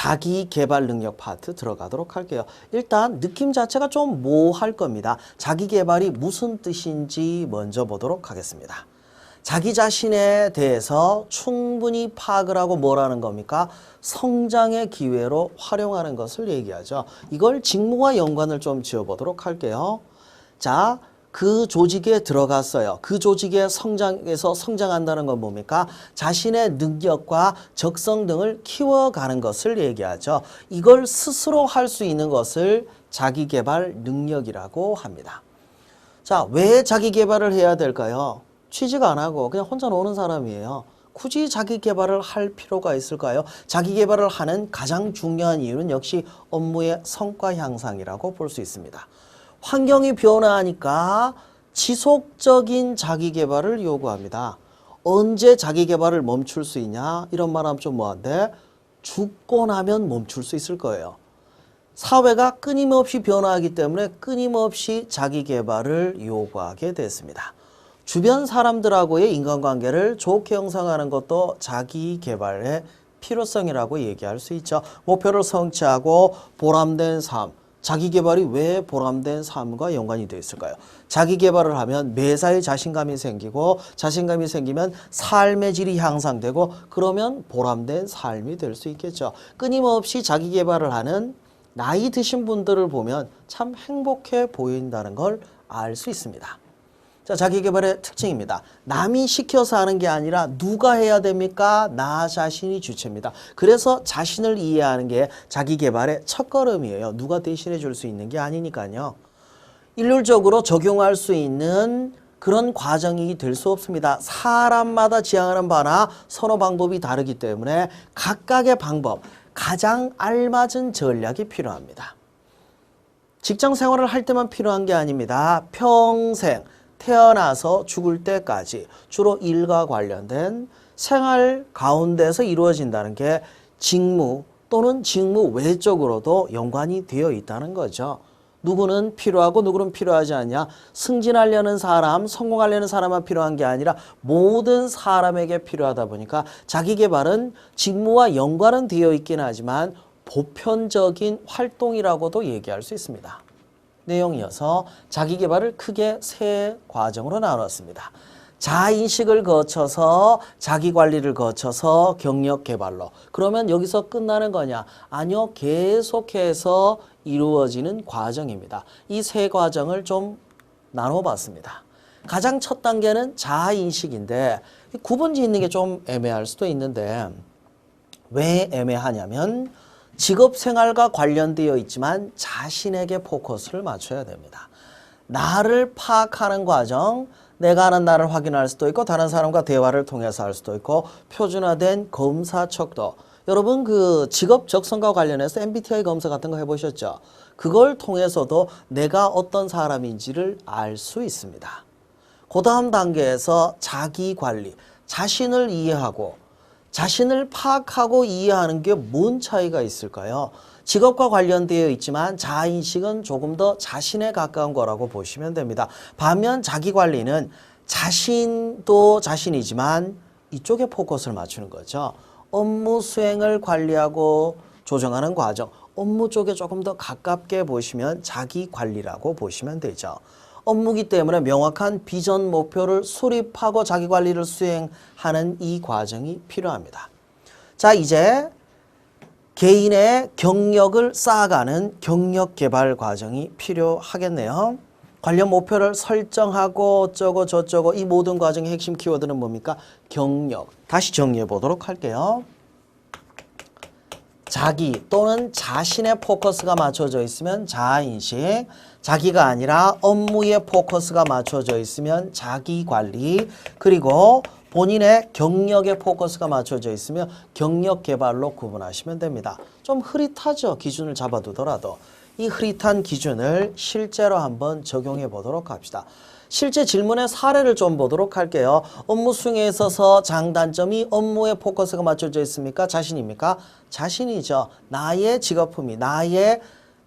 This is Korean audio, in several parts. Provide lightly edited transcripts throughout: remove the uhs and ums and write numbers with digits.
자기 개발 능력 파트 들어가도록 할게요. 일단 느낌 자체가 좀 모호할 겁니다. 자기 개발이 무슨 뜻인지 먼저 보도록 하겠습니다. 자기 자신에 대해서 충분히 파악을 하고 뭐라는 겁니까? 성장의 기회로 활용하는 것을 얘기하죠. 이걸 직무와 연관을 좀 지어보도록 할게요. 자, 그 조직에 들어갔어요. 그 조직의 성장에서 성장한다는 건 뭡니까? 자신의 능력과 적성 등을 키워가는 것을 얘기하죠. 이걸 스스로 할 수 있는 것을 자기개발 능력이라고 합니다. 자, 왜 자기개발을 해야 될까요? 취직 안 하고 그냥 혼자 노는 사람이에요. 굳이 자기개발을 할 필요가 있을까요? 자기개발을 하는 가장 중요한 이유는 역시 업무의 성과 향상이라고 볼 수 있습니다. 환경이 변화하니까 지속적인 자기개발을 요구합니다. 언제 자기개발을 멈출 수 있냐? 이런 말 하면 좀 뭐한데? 죽고 나면 멈출 수 있을 거예요. 사회가 끊임없이 변화하기 때문에 끊임없이 자기개발을 요구하게 됐습니다. 주변 사람들하고의 인간관계를 좋게 형성하는 것도 자기개발의 필요성이라고 얘기할 수 있죠. 목표를 성취하고 보람된 삶. 자기개발이 왜 보람된 삶과 연관이 되어 있을까요? 자기개발을 하면 매사에 자신감이 생기고 자신감이 생기면 삶의 질이 향상되고 그러면 보람된 삶이 될 수 있겠죠. 끊임없이 자기개발을 하는 나이 드신 분들을 보면 참 행복해 보인다는 걸 알 수 있습니다. 자, 자기개발의 특징입니다. 남이 시켜서 하는 게 아니라 누가 해야 됩니까? 나 자신이 주체입니다. 그래서 자신을 이해하는 게 자기개발의 첫걸음이에요. 누가 대신해 줄 수 있는 게 아니니까요. 일률적으로 적용할 수 있는 그런 과정이 될 수 없습니다. 사람마다 지향하는 바나 선호 방법이 다르기 때문에 각각의 방법, 가장 알맞은 전략이 필요합니다. 직장 생활을 할 때만 필요한 게 아닙니다. 평생 태어나서 죽을 때까지 주로 일과 관련된 생활 가운데서 이루어진다는 게 직무 또는 직무 외적으로도 연관이 되어 있다는 거죠. 누구는 필요하고 누구는 필요하지 않냐. 승진하려는 사람, 성공하려는 사람만 필요한 게 아니라 모든 사람에게 필요하다 보니까 자기개발은 직무와 연관은 되어 있긴 하지만 보편적인 활동이라고도 얘기할 수 있습니다. 내용이어서 자기개발을 크게 세 과정으로 나눴습니다. 자아인식을 거쳐서 자기관리를 거쳐서 경력개발로. 그러면 여기서 끝나는 거냐? 아니요. 계속해서 이루어지는 과정입니다. 이 세 과정을 좀 나눠봤습니다. 가장 첫 단계는 자아인식인데 구분 짓는 게 좀 애매할 수도 있는데 왜 애매하냐면 직업생활과 관련되어 있지만 자신에게 포커스를 맞춰야 됩니다. 나를 파악하는 과정, 내가 아는 나를 확인할 수도 있고 다른 사람과 대화를 통해서 할 수도 있고 표준화된 검사 척도. 여러분 그 직업 적성과 관련해서 MBTI 검사 같은 거 해보셨죠? 그걸 통해서도 내가 어떤 사람인지를 알 수 있습니다. 그 다음 단계에서 자기관리, 자신을 이해하고 자신을 파악하고 이해하는 게 뭔 차이가 있을까요? 직업과 관련되어 있지만 자아인식은 조금 더 자신에 가까운 거라고 보시면 됩니다. 반면 자기관리는 자신도 자신이지만 이쪽에 포커스를 맞추는 거죠. 업무 수행을 관리하고 조정하는 과정, 업무 쪽에 조금 더 가깝게 보시면 자기관리라고 보시면 되죠. 업무기 때문에 명확한 비전 목표를 수립하고 자기관리를 수행하는 이 과정이 필요합니다. 자, 이제 개인의 경력을 쌓아가는 경력개발 과정이 필요하겠네요. 관련 목표를 설정하고 어쩌고 저쩌고 이 모든 과정의 핵심 키워드는 뭡니까? 경력. 다시 정리해 보도록 할게요. 자기 또는 자신의 포커스가 맞춰져 있으면 자아인식, 자기가 아니라 업무에 포커스가 맞춰져 있으면 자기관리, 그리고 본인의 경력에 포커스가 맞춰져 있으면 경력개발로 구분하시면 됩니다. 좀 흐릿하죠? 기준을 잡아두더라도. 이 흐릿한 기준을 실제로 한번 적용해 보도록 합시다. 실제 질문의 사례를 좀 보도록 할게요. 업무 수행에 있어서 장단점이 업무에 포커스가 맞춰져 있습니까? 자신입니까? 자신이죠. 나의 직업품이, 나의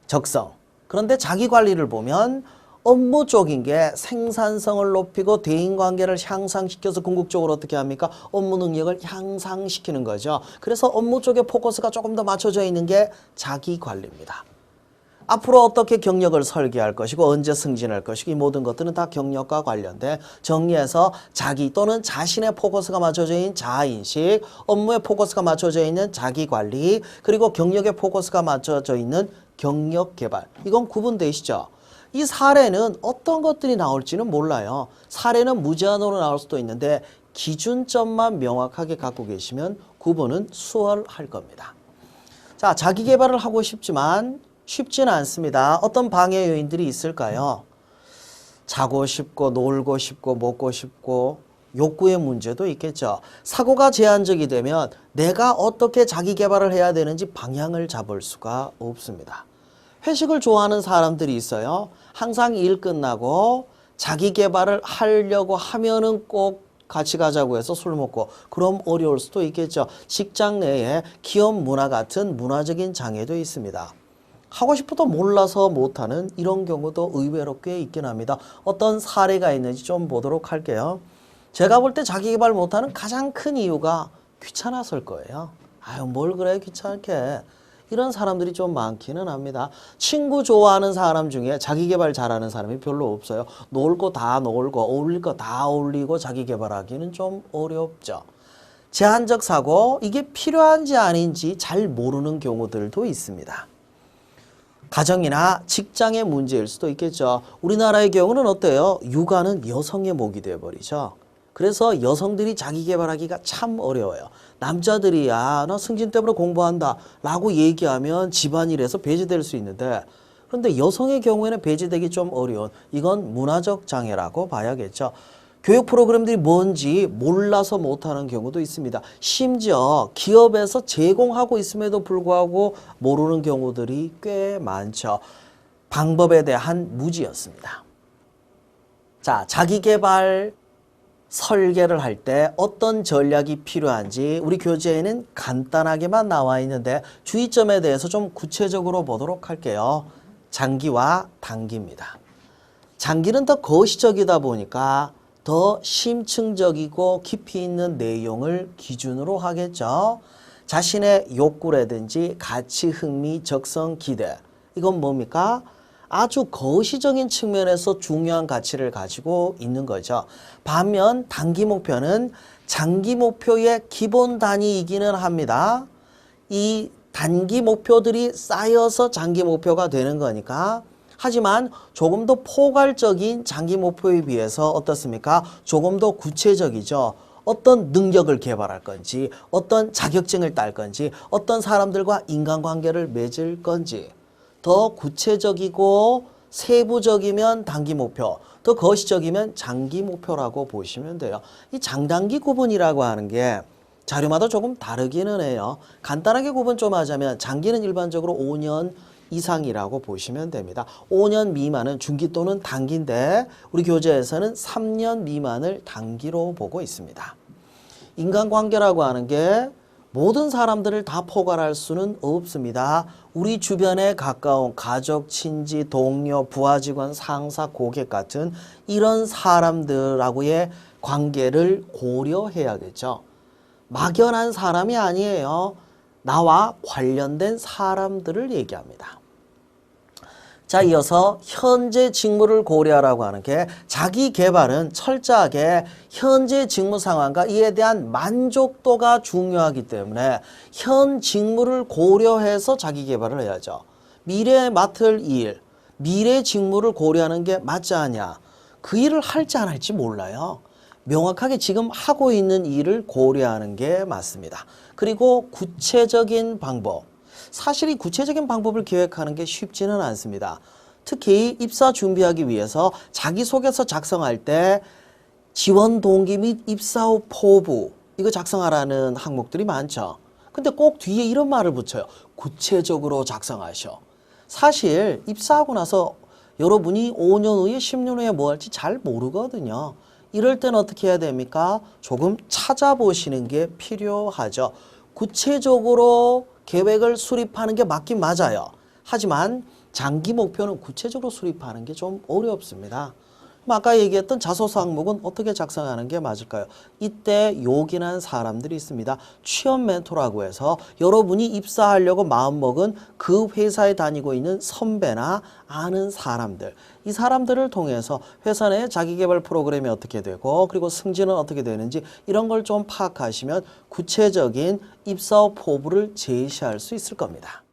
적성. 그런데 자기관리를 보면 업무 쪽인 게 생산성을 높이고 대인관계를 향상시켜서 궁극적으로 어떻게 합니까? 업무 능력을 향상시키는 거죠. 그래서 업무 쪽에 포커스가 조금 더 맞춰져 있는 게 자기관리입니다. 앞으로 어떻게 경력을 설계할 것이고 언제 승진할 것이고 이 모든 것들은 다 경력과 관련돼 정리해서 자기 또는 자신의 포커스가 맞춰져 있는 자아인식, 업무에 포커스가 맞춰져 있는 자기관리, 그리고 경력에 포커스가 맞춰져 있는 경력개발. 이건 구분되시죠? 이 사례는 어떤 것들이 나올지는 몰라요. 사례는 무제한으로 나올 수도 있는데 기준점만 명확하게 갖고 계시면 구분은 수월할 겁니다. 자, 자기개발을 하고 싶지만 쉽지는 않습니다. 어떤 방해 요인들이 있을까요? 자고 싶고 놀고 싶고 먹고 싶고 욕구의 문제도 있겠죠. 사고가 제한적이 되면 내가 어떻게 자기 개발을 해야 되는지 방향을 잡을 수가 없습니다. 회식을 좋아하는 사람들이 있어요. 항상 일 끝나고 자기 개발을 하려고 하면은 꼭 같이 가자고 해서 술 먹고 그럼 어려울 수도 있겠죠. 직장 내에 기업 문화 같은 문화적인 장애도 있습니다. 하고 싶어도 몰라서 못하는 이런 경우도 의외로 꽤 있긴 합니다. 어떤 사례가 있는지 좀 보도록 할게요. 제가 볼 때 자기 개발 못하는 가장 큰 이유가 귀찮아서일 거예요. 아유, 뭘 그래 귀찮게. 이런 사람들이 좀 많기는 합니다. 친구 좋아하는 사람 중에 자기 개발 잘하는 사람이 별로 없어요. 놀 거 다 놀고 어울릴 거 다 어울리고 자기 개발하기는 좀 어렵죠. 제한적 사고, 이게 필요한지 아닌지 잘 모르는 경우들도 있습니다. 가정이나 직장의 문제일 수도 있겠죠. 우리나라의 경우는 어때요? 육아는 여성의 몫이 되어버리죠. 그래서 여성들이 자기 개발하기가 참 어려워요. 남자들이야 나 승진 때문에 공부한다 라고 얘기하면 집안일에서 배제될 수 있는데, 그런데 여성의 경우에는 배제되기 좀 어려운, 이건 문화적 장애라고 봐야겠죠. 교육 프로그램들이 뭔지 몰라서 못하는 경우도 있습니다. 심지어 기업에서 제공하고 있음에도 불구하고 모르는 경우들이 꽤 많죠. 방법에 대한 무지였습니다. 자, 자기계발 설계를 할 때 어떤 전략이 필요한지 우리 교재에는 간단하게만 나와 있는데 주의점에 대해서 좀 구체적으로 보도록 할게요. 장기와 단기입니다. 장기는 더 거시적이다 보니까 더 심층적이고 깊이 있는 내용을 기준으로 하겠죠. 자신의 욕구라든지 가치, 흥미, 적성, 기대. 이건 뭡니까? 아주 거시적인 측면에서 중요한 가치를 가지고 있는 거죠. 반면 단기 목표는 장기 목표의 기본 단위이기는 합니다. 이 단기 목표들이 쌓여서 장기 목표가 되는 거니까. 하지만 조금 더 포괄적인 장기 목표에 비해서 어떻습니까? 조금 더 구체적이죠. 어떤 능력을 개발할 건지, 어떤 자격증을 딸 건지, 어떤 사람들과 인간관계를 맺을 건지. 더 구체적이고 세부적이면 단기 목표, 더 거시적이면 장기 목표라고 보시면 돼요. 이 장단기 구분이라고 하는 게 자료마다 조금 다르기는 해요. 간단하게 구분 좀 하자면 장기는 일반적으로 5년 이상이라고 보시면 됩니다. 5년 미만은 중기 또는 단기인데 우리 교재에서는 3년 미만을 단기로 보고 있습니다. 인간관계라고 하는 게 모든 사람들을 다 포괄할 수는 없습니다. 우리 주변에 가까운 가족, 친지, 동료, 부하 직원, 상사, 고객 같은 이런 사람들하고의 관계를 고려해야겠죠. 막연한 사람이 아니에요. 나와 관련된 사람들을 얘기합니다. 자, 이어서 현재 직무를 고려하라고 하는 게 자기 개발은 철저하게 현재 직무 상황과 이에 대한 만족도가 중요하기 때문에 현 직무를 고려해서 자기 개발을 해야죠. 미래에 맡을 일, 미래 직무를 고려하는 게 맞지 않냐. 그 일을 할지 안 할지 몰라요. 명확하게 지금 하고 있는 일을 고려하는 게 맞습니다. 그리고 구체적인 방법. 사실 이 구체적인 방법을 기획하는 게 쉽지는 않습니다. 특히 입사 준비하기 위해서 자기소개서 작성할 때 지원 동기 및 입사 후 포부 이거 작성하라는 항목들이 많죠. 근데 꼭 뒤에 이런 말을 붙여요. 구체적으로 작성하셔. 사실 입사하고 나서 여러분이 5년 후에 10년 후에 뭐 할지 잘 모르거든요. 이럴 때는 어떻게 해야 됩니까? 조금 찾아보시는 게 필요하죠. 구체적으로 계획을 수립하는 게 맞긴 맞아요. 하지만 장기 목표는 구체적으로 수립하는 게 좀 어렵습니다. 아까 얘기했던 자소서 항목은 어떻게 작성하는 게 맞을까요? 이때 요긴한 사람들이 있습니다. 취업 멘토라고 해서 여러분이 입사하려고 마음먹은 그 회사에 다니고 있는 선배나 아는 사람들, 이 사람들을 통해서 회사 내 자기계발 프로그램이 어떻게 되고 그리고 승진은 어떻게 되는지 이런 걸 좀 파악하시면 구체적인 입사 포부를 제시할 수 있을 겁니다.